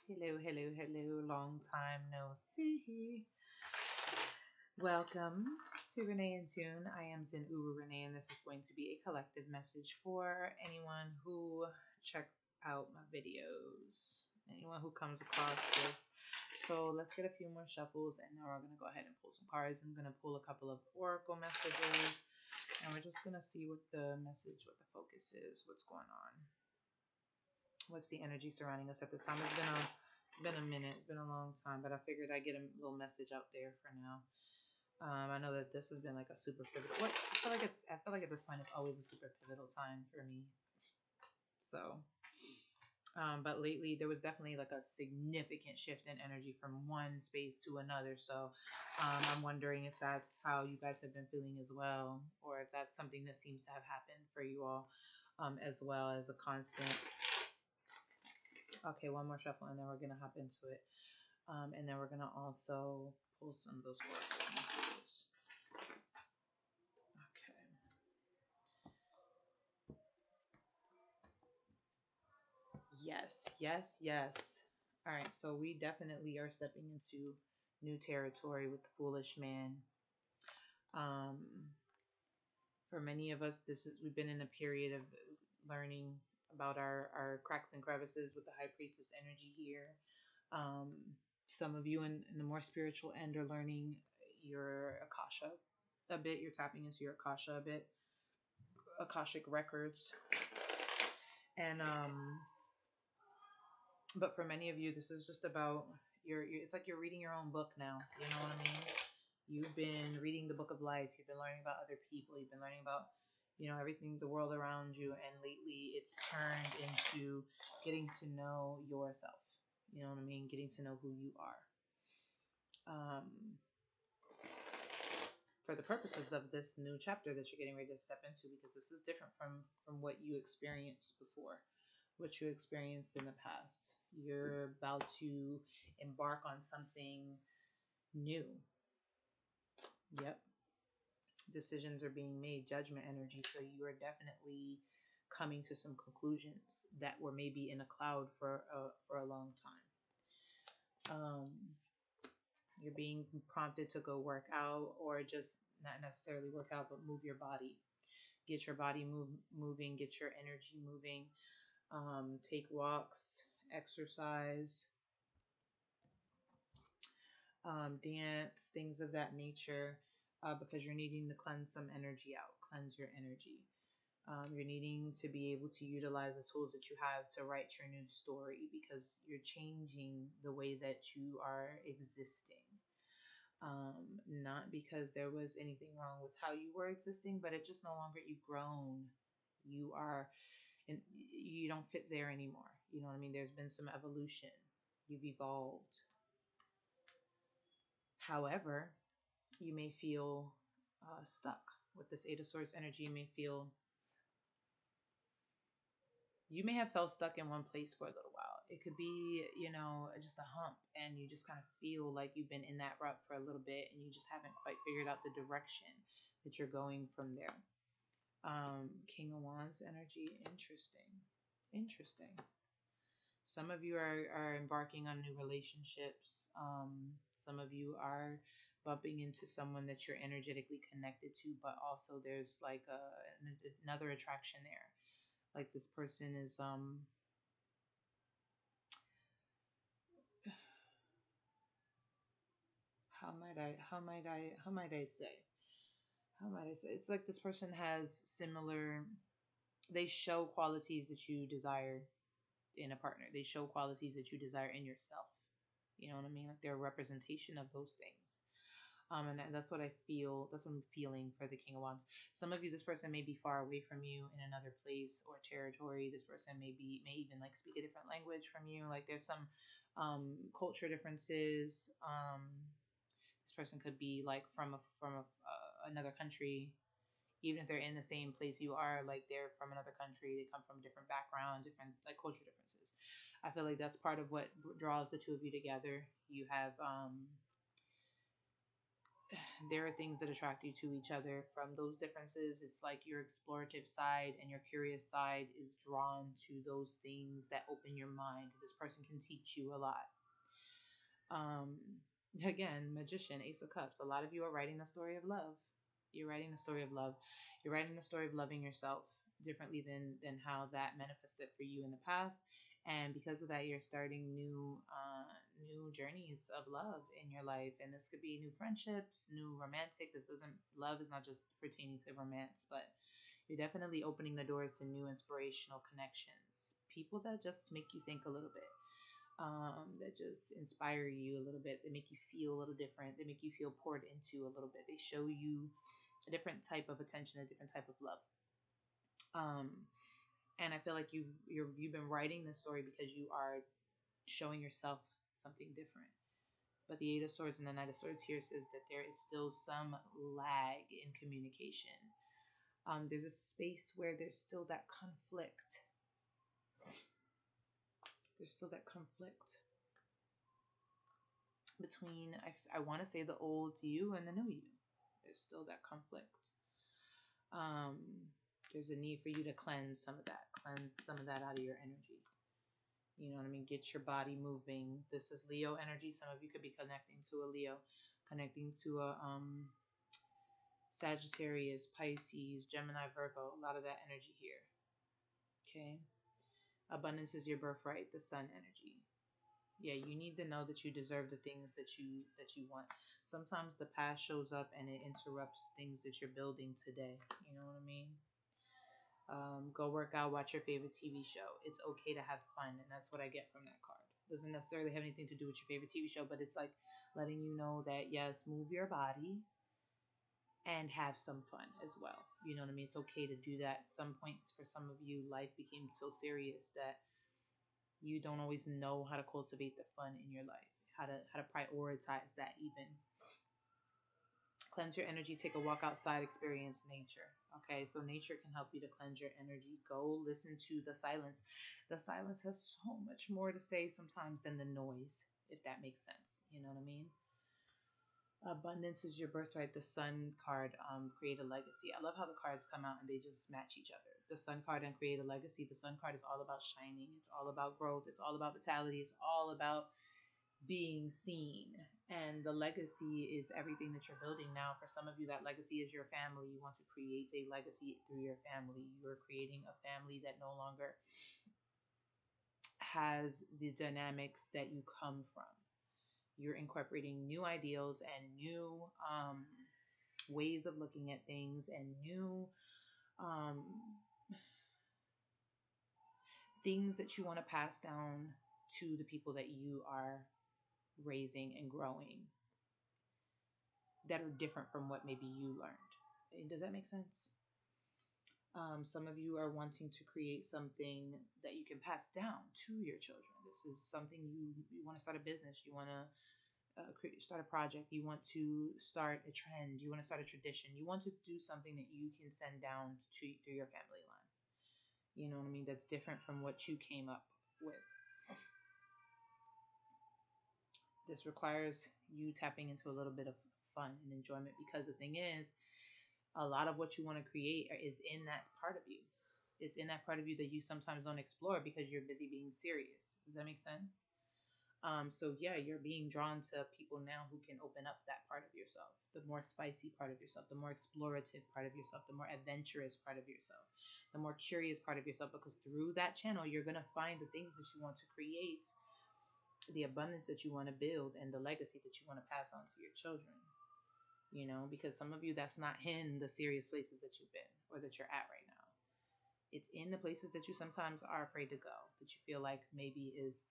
Hello, hello, hello. Long time no see. Welcome to Renee in Tune. I am Zin Uru Renee, and this is going to be a collective message for anyone who checks out my videos, anyone who comes across this. So let's get a few more shuffles, and now we're going to go ahead and pull some cards. I'm going to pull a couple of oracle messages, and we're just going to see what the message, what the focus is, what's going on. What's the energy surrounding us at this time? It's been a minute, it's been a long time, but I figured I'd get a little message out there for now. I know that this has been like a super pivotal. I feel like at this point it's always a super pivotal time for me. So, but lately there was definitely like a significant shift in energy from one space to another. So, I'm wondering if that's how you guys have been feeling as well, or if that's something that seems to have happened for you all, as well as a constant. Okay, one more shuffle, and then we're gonna hop into it. And then we're gonna also pull some of those oracle messages. Okay. Yes, yes, yes. All right, so we definitely are stepping into new territory with the foolish man. Um, for many of us, we've been in a period of learning about our cracks and crevices with the high priestess energy here. Some of you in the more spiritual end are learning your akasha a bit. You're tapping into your akasha a bit, akashic records, and but for many of you, this is just about it's like you're reading your own book now. You know what I mean? You've been reading the book of life. You've been learning about other people. You've been learning about, everything, the world around you. And lately it's turned into getting to know yourself. You know what I mean? Getting to know who you are. For the purposes of this new chapter that you're getting ready to step into, because this is different from what you experienced before, what you experienced in the past. You're about to embark on something new. Yep. Decisions are being made, judgment energy. So you are definitely coming to some conclusions that were maybe in a cloud for a long time. You're being prompted to go work out, or just not necessarily work out, but move your body. Get your body moving, get your energy moving. Take walks, exercise, dance, things of that nature, because you're needing to cleanse some energy out, cleanse your energy. You're needing to be able to utilize the tools that you have to write your new story, because you're changing the way that you are existing. Not because there was anything wrong with how you were existing, but it just no longer, you've grown. You are, and you don't fit there anymore. You know what I mean? There's been some evolution. You've evolved. However, you may feel stuck with this Eight of Swords energy. You may have felt stuck in one place for a little while. It could be, just a hump, and you just kind of feel like you've been in that rut for a little bit, and you just haven't quite figured out the direction that you're going from there. King of Wands energy. Interesting. Some of you are embarking on new relationships. Some of you are bumping into someone that you're energetically connected to, but also there's like another attraction there. Like this person is how might I say? It's like this person has similar, they show qualities that you desire in a partner. They show qualities that you desire in yourself. You know what I mean? Like they're a representation of those things. And that's what I feel. That's what I'm feeling for the King of Wands. Some of you, this person may be far away from you in another place or territory. This person may even like speak a different language from you. Like there's some culture differences. This person could be like from another country. Even if they're in the same place you are, like they're from another country, they come from different backgrounds, different like culture differences. I feel like that's part of what draws the two of you together. You have there are things that attract you to each other. From those differences, it's like your explorative side and your curious side is drawn to those things that open your mind. This person can teach you a lot. um Again, magician, ace of cups, a lot of you are writing the story of love. You're writing the story of love. You're writing the story of loving yourself differently than how that manifested for you in the past. And because of that, you're starting new journeys of love in your life. And this could be new friendships, new romantic. This doesn't Love is not just pertaining to romance, but you're definitely opening the doors to new inspirational connections, people that just make you think a little bit, that just inspire you a little bit. They make you feel a little different. They make you feel poured into a little bit. They show you a different type of attention, a different type of love. Um, and I feel like you've been writing this story because you are showing yourself something different. But the Eight of Swords and the Knight of Swords here says that there is still some lag in communication. There's a space where there's still that conflict. There's still that conflict between, I want to say, the old you and the new you. There's still that conflict. Um, there's a need for you to cleanse some of that out of your energy. You know what I mean? Get your body moving. This is Leo energy. Some of you could be connecting to a Leo, connecting to a Sagittarius, Pisces, Gemini, Virgo. A lot of that energy here. Okay. Abundance is your birthright, the sun energy. Yeah, you need to know that you deserve the things that you want. Sometimes the past shows up and it interrupts things that you're building today. You know what I mean? Go work out, watch your favorite TV show. It's okay to have fun, and that's what I get from that card. Doesn't necessarily have anything to do with your favorite TV show, but it's like letting you know that yes, move your body and have some fun as well. You know what I mean? It's okay to do that. Some points for some of you, life became so serious that you don't always know how to cultivate the fun in your life, how to prioritize that even. Cleanse your energy, take a walk outside, experience nature. Okay, so nature can help you to cleanse your energy. Go listen to the silence. The silence has so much more to say sometimes than the noise, if that makes sense. You know what I mean? Abundance is your birthright. The sun card, create a legacy. I love how the cards come out and they just match each other. The sun card and create a legacy. The sun card is all about shining. It's all about growth. It's all about vitality. It's all about being seen. And the legacy is everything that you're building now. For some of you, that legacy is your family. You want to create a legacy through your family. You're creating a family that no longer has the dynamics that you come from. You're incorporating new ideals and new ways of looking at things and new um, things that you want to pass down to the people that you are raising and growing, that are different from what maybe you learned. Does that make sense? Some of you are wanting to create something that you can pass down to your children. This is something you want to start a business. You want to start a project. You want to start a trend. You want to start a tradition. You want to do something that you can send down to through your family line. You know what I mean? That's different from what you came up with. This requires you tapping into a little bit of fun and enjoyment, because the thing is, a lot of what you want to create is in that part of you. It's in that part of you that you sometimes don't explore because you're busy being serious. Does that make sense? So yeah, you're being drawn to people now who can open up that part of yourself, the more spicy part of yourself, the more explorative part of yourself, the more adventurous part of yourself, the more curious part of yourself, because through that channel, you're going to find the things that you want to create, the abundance that you want to build, and the legacy that you want to pass on to your children. You know, because some of you, that's not in the serious places that you've been or that you're at right now. It's in the places that you sometimes are afraid to go, that you feel like maybe is,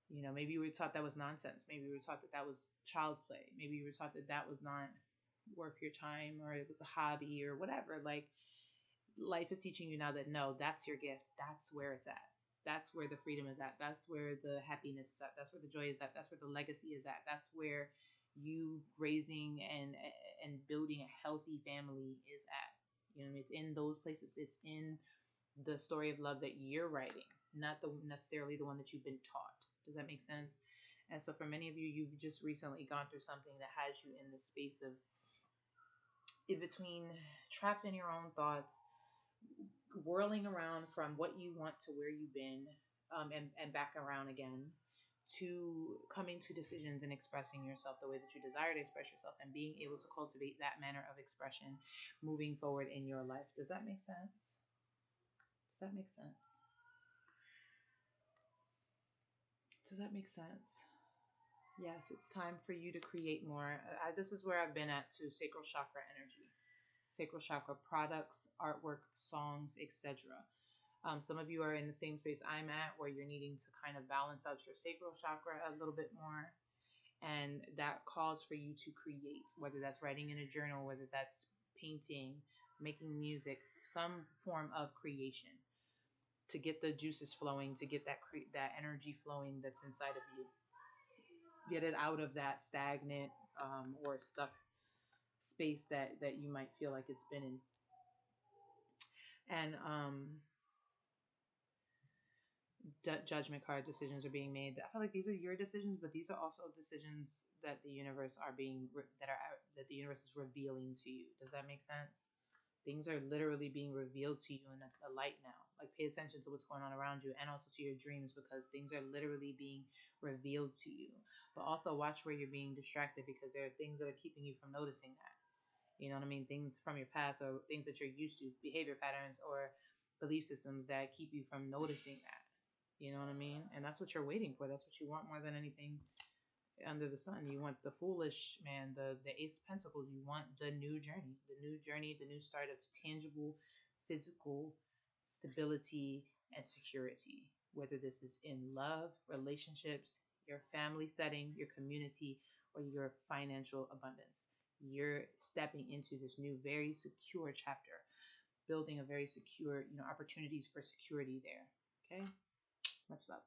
you know, maybe you were taught that was nonsense. Maybe you were taught that that was child's play. Maybe you were taught that that was not worth your time, or it was a hobby or whatever. Like, life is teaching you now that no, that's your gift. That's where it's at. That's where the freedom is at. That's where the happiness is at. That's where the joy is at. That's where the legacy is at. That's where you raising and building a healthy family is at. You know, it's in those places. It's in the story of love that you're writing, not necessarily the one that you've been taught. Does that make sense? And so for many of you, you've just recently gone through something that has you in this space of in between, trapped in your own thoughts, whirling around from what you want to where you've been, and back around again, to coming to decisions and expressing yourself the way that you desire to express yourself and being able to cultivate that manner of expression moving forward in your life. Does that make sense? Does that make sense? Does that make sense? Yes, it's time for you to create more. This is where I've been at too. Sacral chakra energy, sacral chakra products, artwork, songs, etc. Some of you are in the same space I'm at, where you're needing to kind of balance out your sacral chakra a little bit more, and that calls for you to create, whether that's writing in a journal, whether that's painting, making music, some form of creation, to get the juices flowing, to get that energy flowing that's inside of you. Get it out of that stagnant or stuck space that you might feel like it's been in. And judgment card decisions are being made. I feel like these are your decisions, but these are also decisions that the universe that the universe is revealing to you. Does that make sense? Things are literally being revealed to you in a light now. Like, pay attention to what's going on around you, and also to your dreams, because things are literally being revealed to you. But also watch where you're being distracted, because there are things that are keeping you from noticing that. You know what I mean? Things from your past, or things that you're used to, behavior patterns or belief systems that keep you from noticing that. You know what I mean? And that's what you're waiting for. That's what you want more than anything under the sun. You want the foolish man, the Ace of Pentacles. You want the new journey, the new start of tangible, physical stability and security. Whether this is in love, relationships, your family setting, your community, or your financial abundance. You're stepping into this new, very secure chapter, building a very secure, opportunities for security there. Okay? Much love.